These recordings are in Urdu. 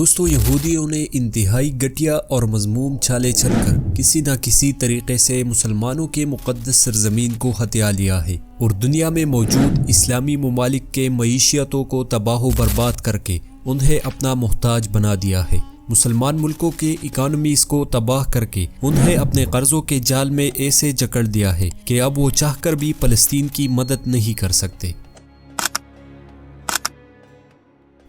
دوستو یہودیوں نے انتہائی گھٹیا اور مذموم چالیں چل کر کسی نہ کسی طریقے سے مسلمانوں کے مقدس سرزمین کو ہتھیا لیا ہے اور دنیا میں موجود اسلامی ممالک کے معیشتوں کو تباہ و برباد کر کے انہیں اپنا محتاج بنا دیا ہے۔ مسلمان ملکوں کے اکانومیز کو تباہ کر کے انہیں اپنے قرضوں کے جال میں ایسے جکڑ دیا ہے کہ اب وہ چاہ کر بھی فلسطین کی مدد نہیں کر سکتے۔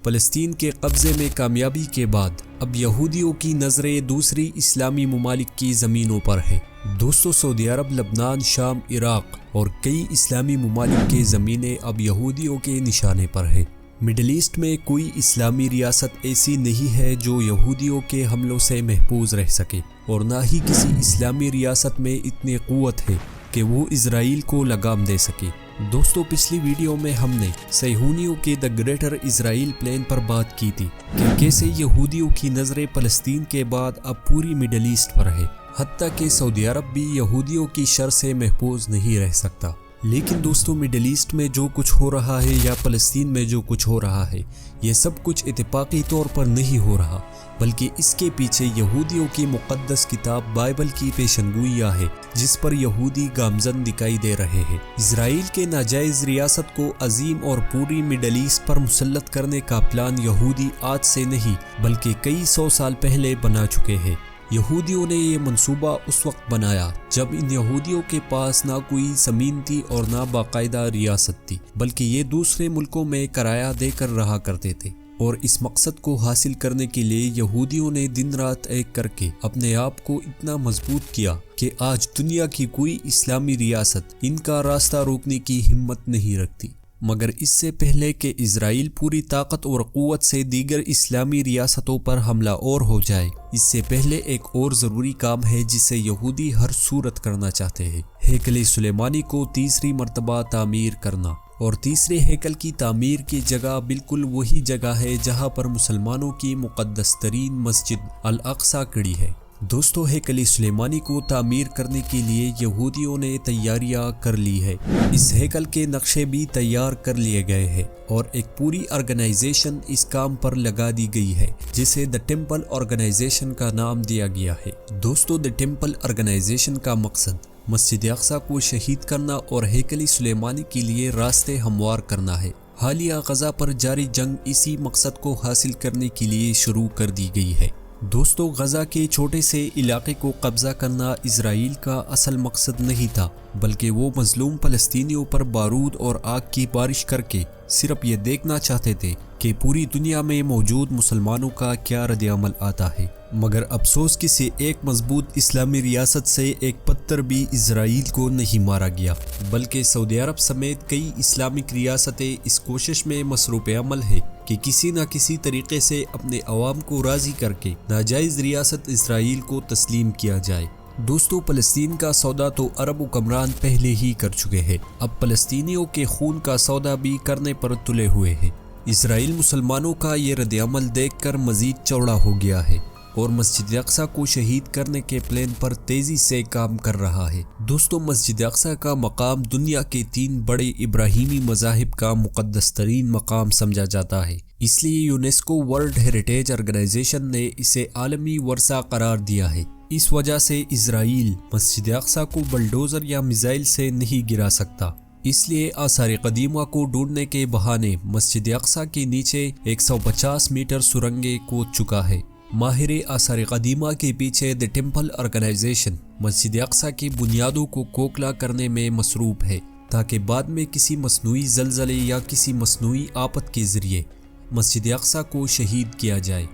فلسطین کے قبضے میں کامیابی کے بعد اب یہودیوں کی نظریں دوسری اسلامی ممالک کی زمینوں پر ہے۔ دوستو سعودی عرب، لبنان، شام، عراق اور کئی اسلامی ممالک کے زمینیں اب یہودیوں کے نشانے پر ہے۔ مڈل ایسٹ میں کوئی اسلامی ریاست ایسی نہیں ہے جو یہودیوں کے حملوں سے محفوظ رہ سکے، اور نہ ہی کسی اسلامی ریاست میں اتنی قوت ہے کہ وہ اسرائیل کو لگام دے سکے۔ دوستو پچھلی ویڈیو میں ہم نے صہیونیوں کے دی گریٹر اسرائیل پلان پر بات کی تھی کہ کیسے یہودیوں کی نظریں فلسطین کے بعد اب پوری مڈل ایسٹ پر ہے، حتیٰ کہ سعودی عرب بھی یہودیوں کی شر سے محفوظ نہیں رہ سکتا۔ لیکن دوستو مڈل ایسٹ میں جو کچھ ہو رہا ہے یا فلسطین میں جو کچھ ہو رہا ہے، یہ سب کچھ اتفاقی طور پر نہیں ہو رہا، بلکہ اس کے پیچھے یہودیوں کی مقدس کتاب بائبل کی پیشنگوئیاں ہے جس پر یہودی گامزن دکھائی دے رہے ہیں۔ اسرائیل کے ناجائز ریاست کو عظیم اور پوری مڈل ایسٹ پر مسلط کرنے کا پلان یہودی آج سے نہیں بلکہ کئی سو سال پہلے بنا چکے ہیں۔ یہودیوں نے یہ منصوبہ اس وقت بنایا جب ان یہودیوں کے پاس نہ کوئی زمین تھی اور نہ باقاعدہ ریاست تھی، بلکہ یہ دوسرے ملکوں میں کرایہ دے کر رہا کرتے تھے، اور اس مقصد کو حاصل کرنے کے لیے یہودیوں نے دن رات ایک کر کے اپنے آپ کو اتنا مضبوط کیا کہ آج دنیا کی کوئی اسلامی ریاست ان کا راستہ روکنے کی ہمت نہیں رکھتی۔ مگر اس سے پہلے کہ اسرائیل پوری طاقت اور قوت سے دیگر اسلامی ریاستوں پر حملہ اور ہو جائے، اس سے پہلے ایک اور ضروری کام ہے جسے یہودی ہر صورت کرنا چاہتے ہیں: ہیکل سلیمانی کو تیسری مرتبہ تعمیر کرنا۔ اور تیسرے ہیکل کی تعمیر کی جگہ بالکل وہی جگہ ہے جہاں پر مسلمانوں کی مقدس ترین مسجد الاقصی کھڑی ہے۔ دوستو ہیکل سلیمانی کو تعمیر کرنے کے لیے یہودیوں نے تیاریاں کر لی ہے۔ اس ہیکل کے نقشے بھی تیار کر لیے گئے ہیں اور ایک پوری آرگنائزیشن اس کام پر لگا دی گئی ہے جسے دی ٹیمپل آرگنائزیشن کا نام دیا گیا ہے۔ دوستو دی ٹیمپل آرگنائزیشن کا مقصد مسجد اقصی کو شہید کرنا اور ہیکل سلیمانی کے لیے راستے ہموار کرنا ہے۔ حالیہ غزہ پر جاری جنگ اسی مقصد کو حاصل کرنے کے لیے شروع کر دی گئی ہے۔ دوستو غزہ کے چھوٹے سے علاقے کو قبضہ کرنا اسرائیل کا اصل مقصد نہیں تھا، بلکہ وہ مظلوم فلسطینیوں پر بارود اور آگ کی بارش کر کے صرف یہ دیکھنا چاہتے تھے کہ پوری دنیا میں موجود مسلمانوں کا کیا رد عمل آتا ہے۔ مگر افسوس کسی ایک مضبوط اسلامی ریاست سے ایک پتھر بھی اسرائیل کو نہیں مارا گیا، بلکہ سعودی عرب سمیت کئی اسلامک ریاستیں اس کوشش میں مصروف عمل ہے کہ کسی نہ کسی طریقے سے اپنے عوام کو راضی کر کے ناجائز ریاست اسرائیل کو تسلیم کیا جائے۔ دوستو فلسطین کا سودا تو عرب حکمران پہلے ہی کر چکے ہیں، اب فلسطینیوں کے خون کا سودا بھی کرنے پر تلے ہوئے ہیں۔ اسرائیل مسلمانوں کا یہ رد عمل دیکھ کر مزید چوڑا ہو گیا ہے اور مسجد اقصی کو شہید کرنے کے پلان پر تیزی سے کام کر رہا ہے۔ دوستو مسجد اقصی کا مقام دنیا کے 3 بڑے ابراہیمی مذاہب کا مقدس ترین مقام سمجھا جاتا ہے، اس لیے یونیسکو ورلڈ ہیریٹیج آرگنائزیشن نے اسے عالمی ورثہ قرار دیا ہے۔ اس وجہ سے اسرائیل مسجد اقصی کو بلڈوزر یا میزائل سے نہیں گرا سکتا، اس لیے آثار قدیمہ کو ڈھونڈنے کے بہانے مسجد اقصی کے نیچے 150 میٹر سرنگیں کھود چکا ہے۔ ماہر آثار قدیمہ کے پیچھے دی ٹیمپل آرگنائزیشن مسجد اقصی کی بنیادوں کو کھوکھلا کرنے میں مصروف ہے تاکہ بعد میں کسی مصنوعی زلزلے یا کسی مصنوعی آفت کے ذریعے مسجد اقصی کو شہید کیا جائے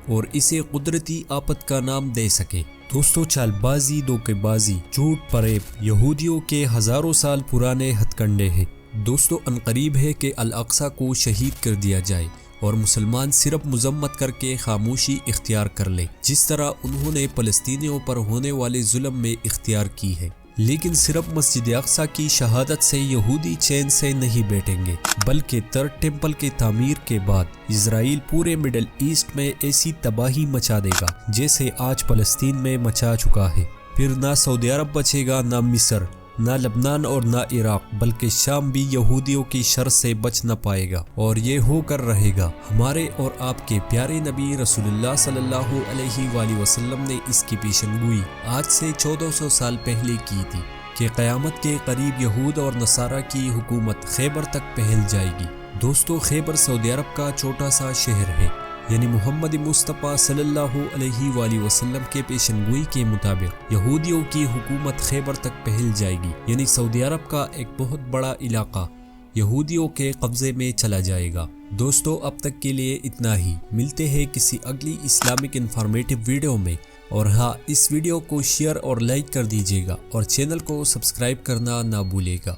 اور اسے قدرتی آفت کا نام دے سکے۔ دوستو چال بازی، دھوکے بازی، جھوٹ فریب یہودیوں کے ہزاروں سال پرانے ہتھ کنڈے ہیں۔ دوستو عنقریب ہے کہ الاقصی کو شہید کر دیا جائے اور مسلمان صرف مذمت کر کے خاموشی اختیار کر لے، جس طرح انہوں نے فلسطینیوں پر ہونے والے ظلم میں اختیار کی ہے۔ لیکن صرف مسجد اقصی کی شہادت سے یہودی چین سے نہیں بیٹھیں گے، بلکہ تھرڈ ٹیمپل کے تعمیر کے بعد اسرائیل پورے مڈل ایسٹ میں ایسی تباہی مچا دے گا جیسے آج فلسطین میں مچا چکا ہے۔ پھر نہ سعودی عرب بچے گا، نہ مصر، نہ لبنان اور نہ عراق بلکہ شام بھی یہودیوں کی شر سے بچ نہ پائے گا، اور یہ ہو کر رہے گا۔ ہمارے اور آپ کے پیارے نبی رسول اللہ صلی اللہ علیہ وآلہ وسلم نے اس کی پیشن گوئی آج سے 1400 سال پہلے کی تھی کہ قیامت کے قریب یہود اور نصارہ کی حکومت خیبر تک پھیل جائے گی۔ دوستو، خیبر سعودی عرب کا چھوٹا سا شہر ہے، یعنی محمد مصطفیٰ صلی اللہ علیہ وآلہ وسلم کے پیشن گوئی کے مطابق یہودیوں کی حکومت خیبر تک پھیل جائے گی، یعنی سعودی عرب کا ایک بہت بڑا علاقہ یہودیوں کے قبضے میں چلا جائے گا۔ دوستو، اب تک کے لیے اتنا ہی، ملتے ہیں کسی اگلی اسلامک انفارمیٹو ویڈیو میں، اور ہاں، اس ویڈیو کو شیئر اور لائک کر دیجیے گا اور چینل کو سبسکرائب کرنا نہ بھولے گا۔